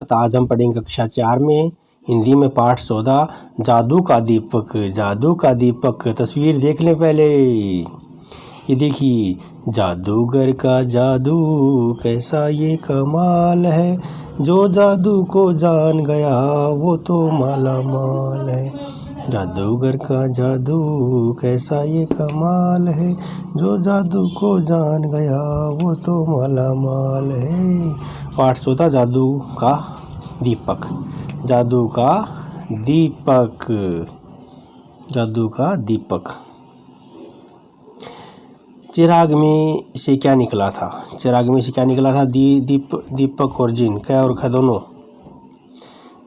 स्वागत। आज हम पढ़ेंगे कक्षा 4 में हिंदी में पाठ 14 जादू का दीपक। जादू का दीपक, तस्वीर देख लें पहले। ये देखिए, जादूगर का जादू कैसा ये कमाल है, जो जादू को जान गया वो तो माला माल है। जादूगर का जादू कैसा ये कमाल है, जो जादू को जान गया वो तो माला माल है। पाठ 14 जादू का दीपक। जादू का दीपक, जादू का दीपक। चिराग में से क्या निकला था? चिराग में से क्या निकला था? दीपक और जिन, कै और ख दोनों।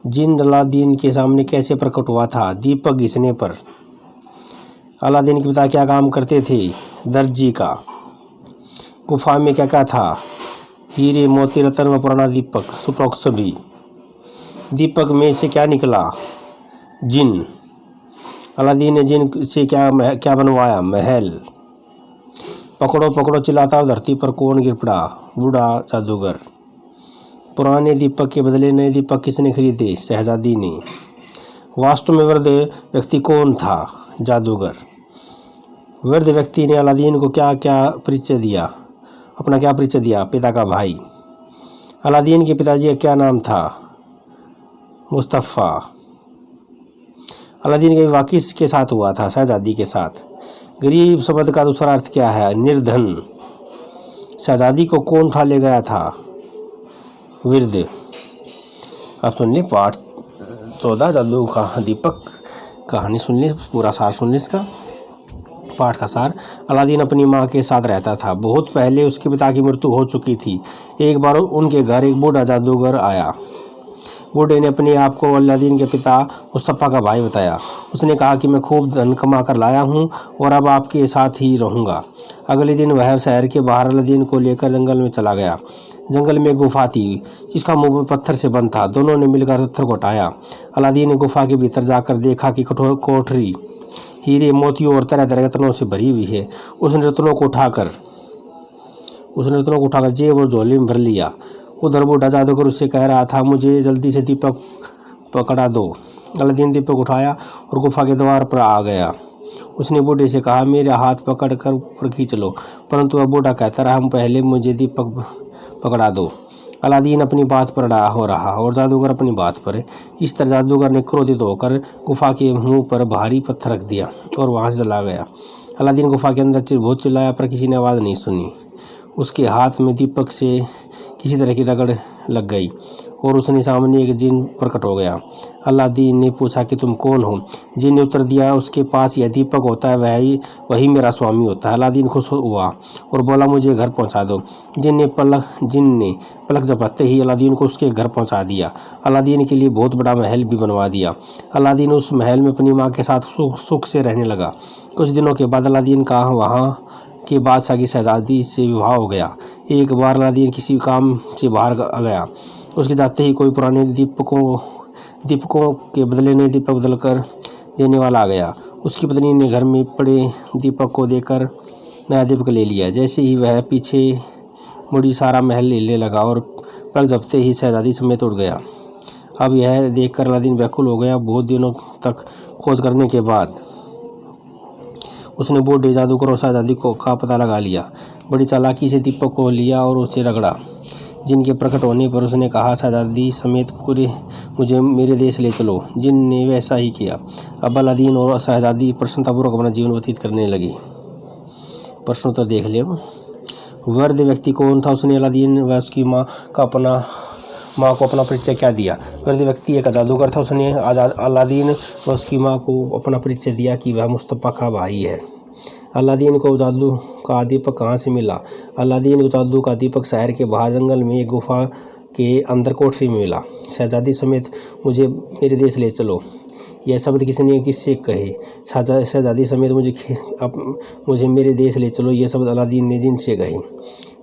जिन अलादीन के सामने कैसे प्रकट हुआ था? दीपक घिसने पर। अलादीन के पिता क्या काम करते थे? दर्जी का। गुफा में क्या क्या था? हीरे मोती रतन व पुराना दीपक, सुप्रोक्त सभी। दीपक में से क्या निकला? जिन। अलादीन ने जिन से क्या बनवाया? महल। पकड़ो पकड़ो चिल्लाता धरती पर कौन गिर पड़ा? बूढ़ा जादूगर। पुराने दीपक के बदले नए दीपक किसने खरीदे? शहजादी ने। वास्तव में वृद्ध व्यक्ति कौन था? जादूगर। वृद्ध व्यक्ति ने अलादीन को क्या क्या परिचय दिया? अपना क्या परिचय दिया? पिता का भाई। अलादीन के पिताजी का क्या नाम था? मुस्तफ़ा। अलादीन का विवाह किसके साथ हुआ था? शहजादी के साथ। गरीब शब्द का दूसरा अर्थ क्या है? निर्धन। शहजादी को कौन उठा ले गया था? वृद्ध। अब सुन ले पाठ 14 जादू का दीपक, कहानी सुन ले, पूरा सार सुन ले इसका। पाठ का सार। अलादीन अपनी माँ के साथ रहता था। बहुत पहले उसके पिता की मृत्यु हो चुकी थी। एक बार उनके घर एक बूढ़ा जादूगर आया। बूढ़े ने अपने आप को अलादीन के पिता मुस्तफ़ा का भाई बताया। उसने कहा कि मैं खूब धन कमा कर लाया हूँ और अब आपके साथ ही रहूँगा। अगले दिन वह शहर के बाहर अलादीन को लेकर जंगल में चला गया। जंगल में गुफा थी जिसका मुंह पत्थर से बंद था। दोनों ने मिलकर पत्थर को हटाया। अलादीन ने गुफा के भीतर जाकर देखा कि कठोर कोठरी हीरे मोतियों और तरह तरह के रत्नों से भरी हुई है। उसने रत्नों को उठाकर जेब और झोले में भर लिया। उधर बूढ़ा जादूगर उससे कह रहा था, मुझे जल्दी से दीपक पकड़ा दो। अलादीन दीपक उठाया और गुफा के द्वार पर आ गया। उसने बूढ़े से कहा, मेरे हाथ पकड़ कर ऊपर खींच लो। परंतु वह बूढ़ा कहता रहा, पहले मुझे दीपक पकड़ा दो। अलादीन अपनी बात पर अड़ा हो रहा और जादूगर अपनी बात पर। इस तरह जादूगर ने क्रोधित होकर गुफा के मुंह पर भारी पत्थर रख दिया और वहां से चला गया। अलादीन गुफा के अंदर बहुत चिल्लाया पर किसी ने आवाज़ नहीं सुनी। उसके हाथ में दीपक से किसी तरह की रगड़ लग गई और उसने सामने एक जिन प्रकट हो गया। अलादीन ने पूछा कि तुम कौन हो? जिन ने उत्तर दिया, उसके पास यह दीपक होता है, वही मेरा स्वामी होता है। अलादीन खुश हुआ और बोला, मुझे घर पहुंचा दो। जिन ने पलक झपकते ही अलादीन को उसके घर पहुंचा दिया। अलादीन के लिए बहुत बड़ा महल भी बनवा दिया। अलादीन उस महल में अपनी माँ के साथ सुख से रहने लगा। कुछ दिनों के बाद अलादीन का वहाँ के बादशाह की शहजादी से विवाह हो गया। एक बार अलादीन किसी काम से बाहर गया। उसके जाते ही कोई पुराने दीपकों के बदले नए दीपक बदल कर देने वाला आ गया। उसकी पत्नी ने घर में पड़े दीपक को देकर नया दीपक ले लिया। जैसे ही वह पीछे मुड़ी सारा महल लेने लगा और पलक झपकते ही शहजादी समेत उड़ गया। अब यह देखकर अलादीन व्याकुल हो गया। बहुत दिनों तक खोज करने के बाद उसने बूढ़े जादूगर और शहजादी का पता लगा लिया। बड़ी चालाकी से दीपक को लिया और उसे रगड़ा। जिनके प्रकट होने पर उसने कहा, शहजादी समेत पूरे मुझे मेरे देश ले चलो। जिन ने वैसा ही किया। अब अलादीन और शहजादी प्रसन्नतापूर्वक अपना जीवन व्यतीत करने लगे। प्रश्न तो देख ले। वृद्ध व्यक्ति कौन था? उसने अलादीन व उसकी माँ को अपना परिचय क्या दिया? वृद्ध व्यक्ति एक जादूगर था। उसने अलादीन व उसकी माँ को अपना परिचय दिया कि वह मुस्तफ़ा का भाई है। अलादीन को जादू का दीपक कहाँ से मिला? अलादीन को जादू का दीपक शहर के बाहर जंगल में एक गुफा के अंदर कोठरी में मिला। शहजादी समेत मुझे मेरे देश ले चलो। यह शब्द किससे कहे? शहजादी समेत मुझे मेरे देश ले चलो। यह शब्द अलादीन ने जिन से कहे।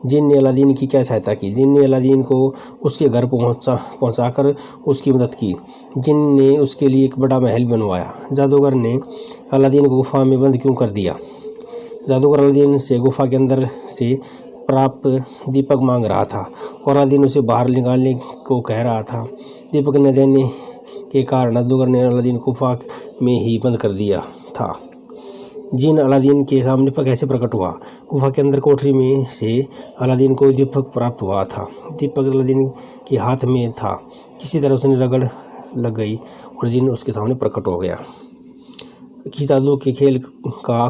जिन ने अलादीन की क्या सहायता की? जिन ने अलादीन को उसके घर पहुंचाकर उसकी मदद की। जिन ने उसके लिए एक बड़ा महल बनवाया। जादूगर ने अलादीन को गुफा में बंद क्यों कर दिया? जादूगर अलादीन से गुफा के अंदर से प्राप्त दीपक मांग रहा था और अलादीन उसे बाहर निकालने को कह रहा था। दीपक न देने के कारण जादूगर ने अलादीन को गुफा में ही बंद कर दिया था। जिन अलादीन के सामने पर कैसे प्रकट हुआ। गुफा के अंदर कोठरी में से अलादीन को दीपक प्राप्त हुआ था। दीपक अलादीन के हाथ में था। किसी तरह उसने रगड़ लग गई और जिन उसके सामने प्रकट हो गया। किसी जादू के खेल का